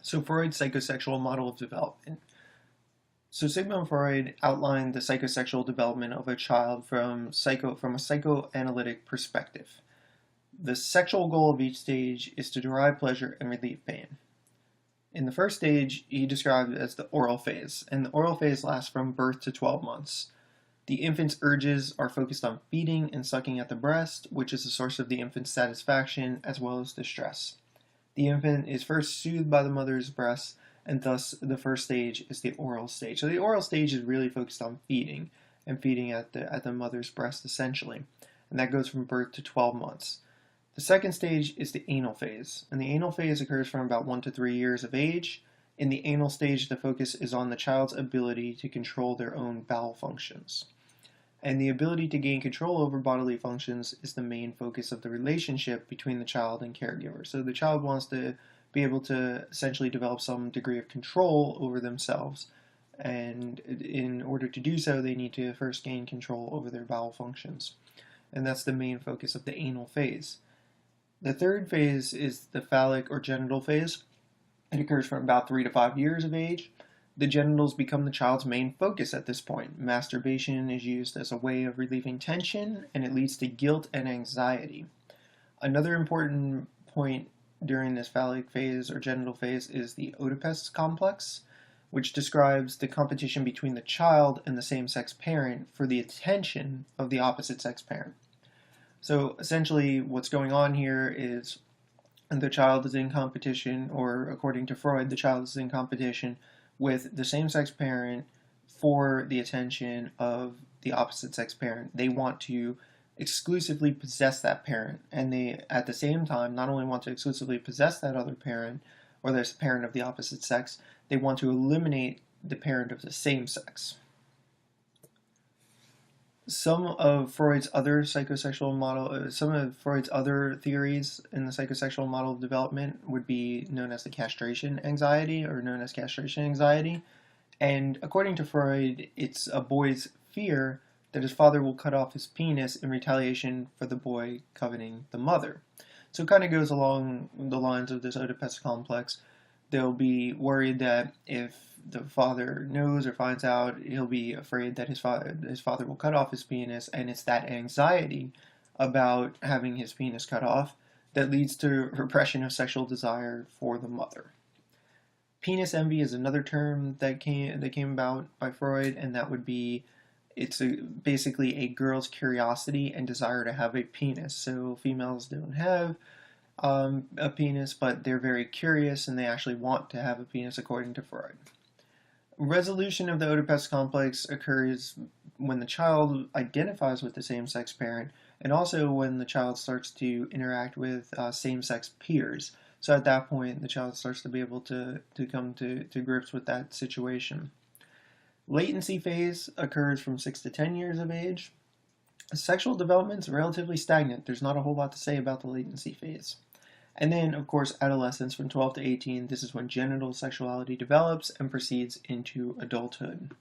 So Freud's psychosexual model of development. So Sigmund Freud outlined the psychosexual development of a child from a psychoanalytic perspective. The sexual goal of each stage is to derive pleasure and relieve pain. In the first stage, he described it as the oral phase, and the oral phase lasts from birth to 12 months. The infant's urges are focused on feeding and sucking at the breast, which is the source of the infant's satisfaction as well as distress. The infant is first soothed by the mother's breast, and thus the first stage is the oral stage. So the oral stage is really focused on feeding, and feeding at the mother's breast essentially, and that goes from birth to 12 months. The second stage is the anal phase, and the anal phase occurs from about 1 to 3 years of age. In the anal stage, the focus is on the child's ability to control their own bowel functions. And the ability to gain control over bodily functions is the main focus of the relationship between the child and caregiver. So the child wants to be able to essentially develop some degree of control over themselves. And in order to do so, they need to first gain control over their bowel functions. And that's the main focus of the anal phase. The third phase is the phallic or genital phase. It occurs from about 3 to 5 years of age. The genitals become the child's main focus at this point. Masturbation is used as a way of relieving tension, and it leads to guilt and anxiety. Another important point during this phallic phase or genital phase is the Oedipus complex, which describes the competition between the child and the same-sex parent for the attention of the opposite-sex parent. So essentially what's going on here is the child is in competition, or according to Freud, the child is in competition with the same-sex parent for the attention of the opposite-sex parent. They want to exclusively possess that parent, and they, at the same time, not only want to exclusively possess that other parent, or this parent of the opposite sex, they want to eliminate the parent of the same sex. Some of Freud's other theories in the psychosexual model of development would be known as the castration anxiety, or known as castration anxiety. And according to Freud, it's a boy's fear that his father will cut off his penis in retaliation for the boy coveting the mother. So it kind of goes along the lines of this Oedipus complex. They'll be worried that if the father knows or finds out, he'll be afraid that his father will cut off his penis, and it's that anxiety about having his penis cut off that leads to repression of sexual desire for the mother. Penis envy is another term that came about by Freud, and that would be basically a girl's curiosity and desire to have a penis. So females don't have a penis, but they're very curious and they actually want to have a penis, according to Freud. Resolution of the Oedipus complex occurs when the child identifies with the same-sex parent, and also when the child starts to interact with same-sex peers. So at that point, the child starts to be able to come to grips with that situation. Latency phase occurs from 6 to 10 years of age. Sexual development is relatively stagnant. There's not a whole lot to say about the latency phase. And then, of course, adolescence from 12 to 18. This is when genital sexuality develops and proceeds into adulthood.